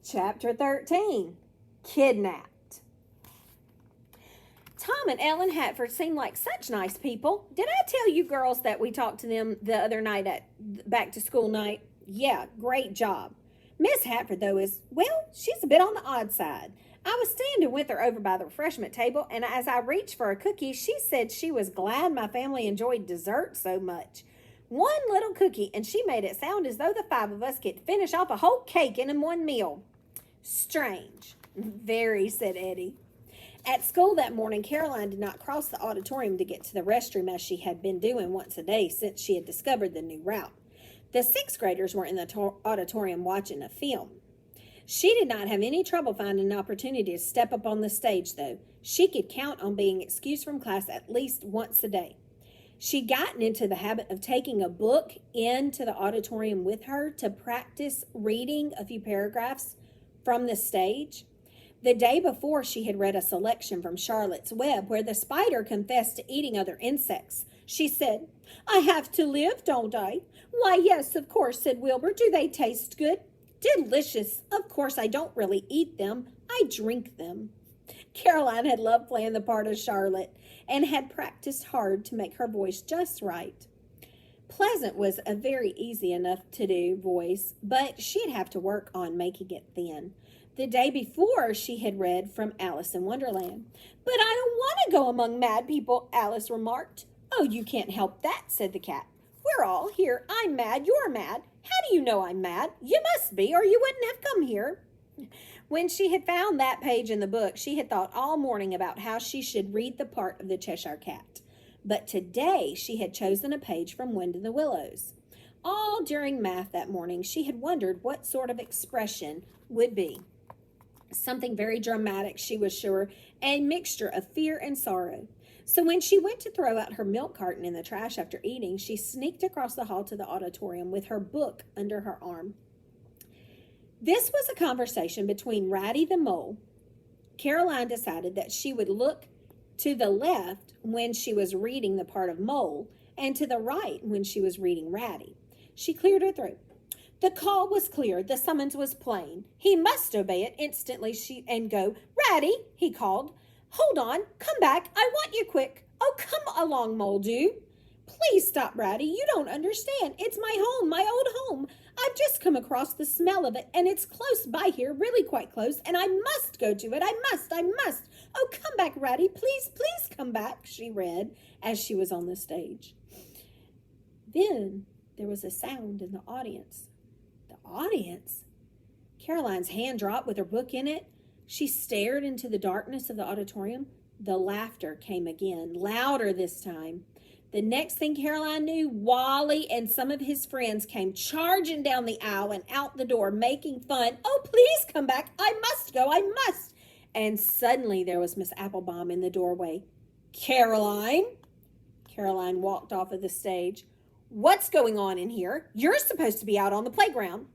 Chapter 13, Kidnapped. Tom and Ellen Hatford seemed like such nice people. Did I tell you girls that we talked to them the other night at back to school night? Yeah, great job. Miss Hatford, though, she's a bit on the odd side. I was standing with her over by the refreshment table, and as I reached for a cookie, she said she was glad my family enjoyed dessert so much. One little cookie, and she made it sound as though the five of us could finish off a whole cake in one meal. Strange. Very, said Eddie. At school that morning, Caroline did not cross the auditorium to get to the restroom as she had been doing once a day since she had discovered the new route. The sixth graders were in the auditorium watching a film. She did not have any trouble finding an opportunity to step up on the stage, though. She could count on being excused from class at least once a day. She'd gotten into the habit of taking a book into the auditorium with her to practice reading a few paragraphs from the stage. The day before, she had read a selection from Charlotte's Web where the spider confessed to eating other insects. She said, "I have to live, don't I?" "Why, yes, of course," said Wilbur. "Do they taste good?" "Delicious. Of course, I don't really eat them. I drink them." Caroline had loved playing the part of Charlotte and had practiced hard to make her voice just right. Pleasant was a very easy enough to do voice, but she'd have to work on making it thin. The day before, she had read from Alice in Wonderland. "But I don't want to go among mad people," Alice remarked. "Oh, you can't help that," said the cat. "We're all here. I'm mad. You're mad. How do you know I'm mad? You must be, or you wouldn't have come here." When she had found that page in the book, she had thought all morning about how she should read the part of the Cheshire Cat. But today she had chosen a page from Wind in the Willows. All during math that morning, she had wondered what sort of expression would be. Something very dramatic, she was sure, a mixture of fear and sorrow. So when she went to throw out her milk carton in the trash after eating, she sneaked across the hall to the auditorium with her book under her arm. This was a conversation between Ratty the Mole. Caroline decided that she would look to the left when she was reading the part of Mole and to the right when she was reading Ratty. She cleared her throat. The call was clear. The summons was plain. He must obey it instantly and go. "Ratty," he called. "Hold on. Come back. I want you quick. Oh, come along, Mole, do." "Please stop, Ratty. You don't understand. It's my home, my old home. I've just come across the smell of it, and it's close by here, really quite close, and I must go to it. I must. Oh, come back, Ratty. Please come back," she read as she was on the stage. Then there was a sound in the audience. The audience? Caroline's hand dropped with her book in it. She stared into the darkness of the auditorium. The laughter came again, louder this time. The next thing Caroline knew, Wally and some of his friends came charging down the aisle and out the door, making fun. "Oh, please come back. I must go. I must." And suddenly there was Miss Applebaum in the doorway. "Caroline." Caroline walked off of the stage. "What's going on in here? You're supposed to be out on the playground."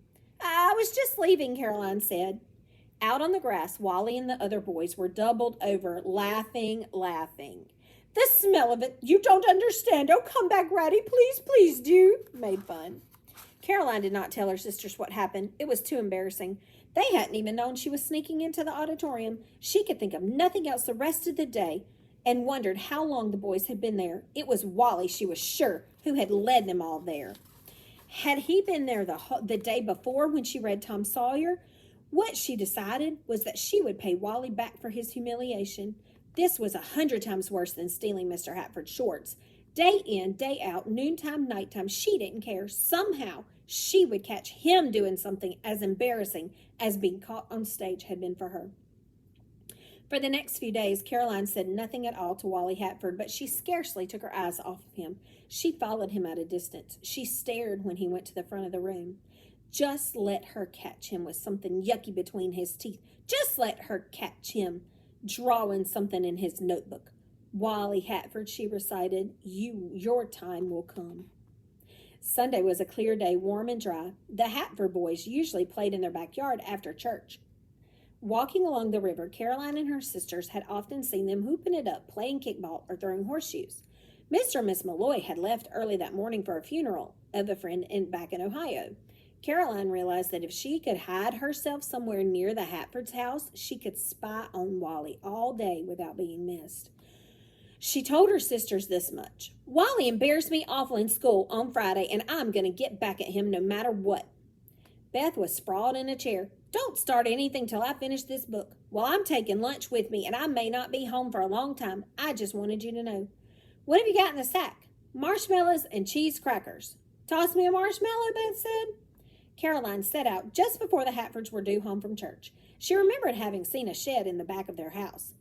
"I was just leaving," Caroline said. Out on the grass, Wally and the other boys were doubled over, laughing. "The smell of it. You don't understand. Oh, come back, Ratty. Please do," made fun. Caroline did not tell her sisters what happened. It was too embarrassing. They hadn't even known she was sneaking into the auditorium. She could think of nothing else the rest of the day and wondered how long the boys had been there. It was Wally, she was sure, who had led them all there. Had he been there the day before when she read Tom Sawyer? What she decided was that she would pay Wally back for his humiliation. This was 100 times worse than stealing Mr. Hatford's shorts. Day in, day out, noontime, nighttime, she didn't care. Somehow, she would catch him doing something as embarrassing as being caught on stage had been for her. For the next few days, Caroline said nothing at all to Wally Hatford, but she scarcely took her eyes off of him. She followed him at a distance. She stared when he went to the front of the room. Just let her catch him with something yucky between his teeth. Just let her catch him drawing something in his notebook. "Wally Hatford," she recited, your time will come." Sunday was a clear day, warm and dry. The Hatford boys usually played in their backyard after church. Walking along the river, Caroline and her sisters had often seen them hooping it up, playing kickball, or throwing horseshoes. Mr. and Miss Malloy had left early that morning for a funeral of a friend back in Ohio. Caroline realized that if she could hide herself somewhere near the Hatford's house, she could spy on Wally all day without being missed. She told her sisters this much: Wally embarrassed me awful in school on Friday, and I'm going to get back at him no matter what. Beth was sprawled in a chair. Don't start anything till I finish this book. Well, I'm taking lunch with me, and I may not be home for a long time. I just wanted you to know. What have you got in the sack? Marshmallows and cheese crackers. Toss me a marshmallow, Beth said. Caroline set out just before the Hatfords were due home from church. She remembered having seen a shed in the back of their house.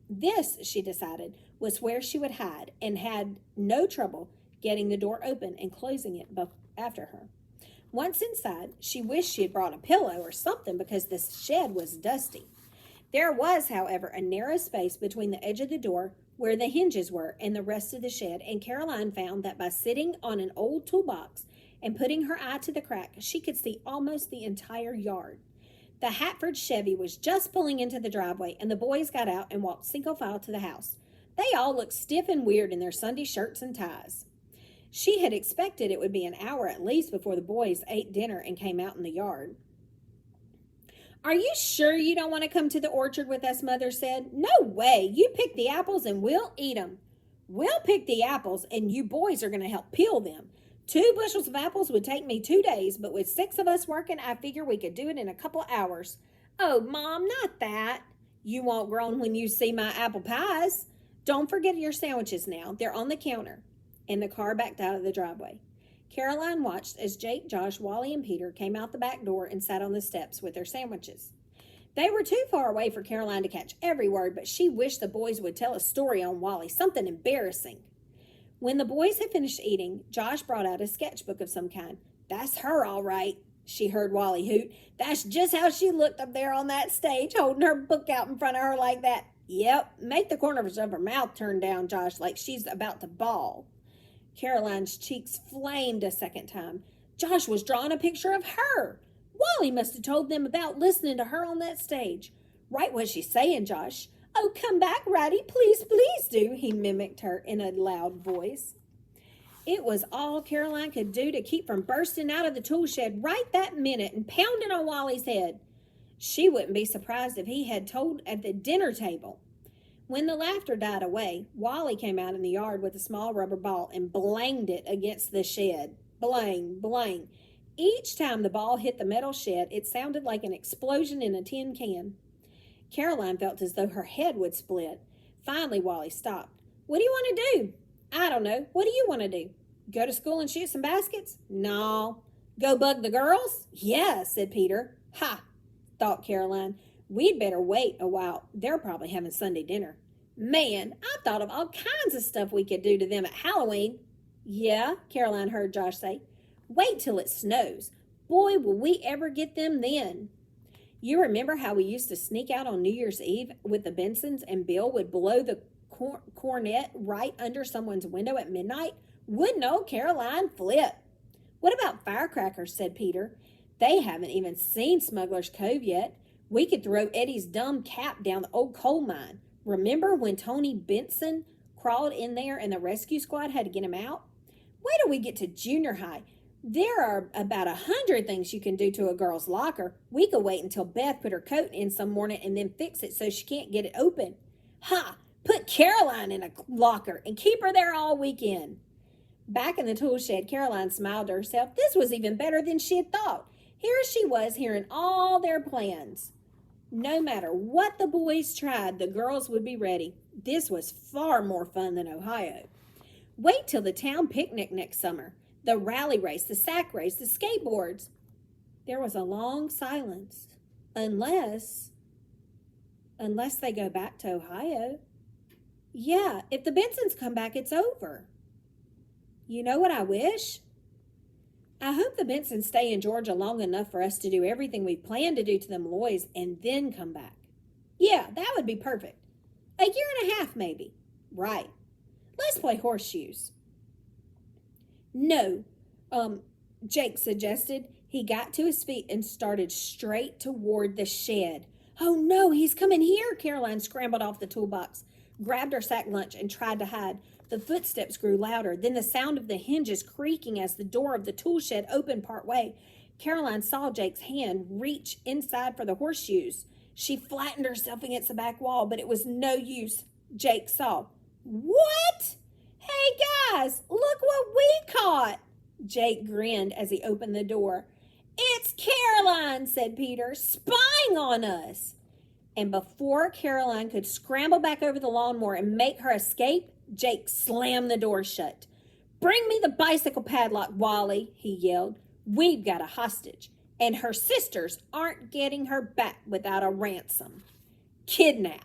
This, she decided, was where she would hide, and had no trouble getting the door open and closing it after her. Once inside, she wished she had brought a pillow or something because the shed was dusty. There was, however, a narrow space between the edge of the door where the hinges were and the rest of the shed, and Caroline found that by sitting on an old toolbox and putting her eye to the crack, she could see almost the entire yard. The Hatford Chevy was just pulling into the driveway, and the boys got out and walked single file to the house. They all looked stiff and weird in their Sunday shirts and ties. She had expected it would be an hour at least before the boys ate dinner and came out in the yard. Are you sure you don't want to come to the orchard with us, Mother said. No way. You pick the apples and we'll eat them. We'll pick the apples and you boys are going to help peel them. 2 bushels of apples would take me 2 days, but with 6 of us working, I figure we could do it in a couple of hours. Oh, Mom, not that. You won't groan when you see my apple pies. Don't forget your sandwiches now. They're on the counter. And the car backed out of the driveway. Caroline watched as Jake, Josh, Wally, and Peter came out the back door and sat on the steps with their sandwiches. They were too far away for Caroline to catch every word, but she wished the boys would tell a story on Wally, something embarrassing. When the boys had finished eating, Josh brought out a sketchbook of some kind. That's her, all right, she heard Wally hoot. That's just how she looked up there on that stage, holding her book out in front of her like that. Yep, make the corners of her mouth turn down, Josh, like she's about to bawl. Caroline's cheeks flamed a second time. Josh was drawing a picture of her. Wally must have told them about listening to her on that stage. Right what she's saying, Josh. Oh, come back, Ratty, please, please do, he mimicked her in a loud voice. It was all Caroline could do to keep from bursting out of the tool shed right that minute and pounding on Wally's head. She wouldn't be surprised if he had told at the dinner table. When the laughter died away, Wally came out in the yard with a small rubber ball and blanged it against the shed. Blang, blang. Each time the ball hit the metal shed, it sounded like an explosion in a tin can. Caroline felt as though her head would split. Finally, Wally stopped. What do you want to do? I don't know. What do you want to do? Go to school and shoot some baskets? No. Go bug the girls? Yeah, said Peter. Ha, thought Caroline. We'd better wait a while. They're probably having Sunday dinner. Man, I thought of all kinds of stuff we could do to them at Halloween. Yeah, Caroline heard Josh say. Wait till it snows. Boy, will we ever get them then. You remember how we used to sneak out on New Year's Eve with the Bensons and Bill would blow the cornet right under someone's window at midnight? Wouldn't old Caroline flip? What about firecrackers, said Peter. They haven't even seen Smuggler's Cove yet. We could throw Eddie's dumb cap down the old coal mine. Remember when Tony Benson crawled in there and the rescue squad had to get him out? Wait till we get to junior high. There are about 100 things you can do to a girl's locker. We could wait until Beth put her coat in some morning and then fix it so she can't get it open. Ha! Put Caroline in a locker and keep her there all weekend. Back in the tool shed, Caroline smiled to herself. This was even better than she had thought. Here she was hearing all their plans. No matter what the boys tried, the girls would be ready. This was far more fun than Ohio. Wait till the town picnic next summer. The rally race, the sack race, the skateboards. There was a long silence. Unless they go back to Ohio. Yeah, if the Bensons come back, it's over. You know what I wish? I hope the Bensons stay in Georgia long enough for us to do everything we plan to do to the Malloys and then come back. Yeah, that would be perfect. A year and a half, maybe. Right. Let's play horseshoes. No, Jake suggested. He got to his feet and started straight toward the shed. Oh no, he's coming here, Caroline scrambled off the toolbox, grabbed her sack lunch and tried to hide. The footsteps grew louder, then the sound of the hinges creaking as the door of the tool shed opened part way. Caroline saw Jake's hand reach inside for the horseshoes. She flattened herself against the back wall, but it was no use. Jake saw. What? Hey, guys, look what we caught. Jake grinned as he opened the door. It's Caroline, said Peter, spying on us. And before Caroline could scramble back over the lawnmower and make her escape, Jake slammed the door shut. Bring me the bicycle padlock, Wally, he yelled. We've got a hostage, and her sisters aren't getting her back without a ransom. Kidnapped.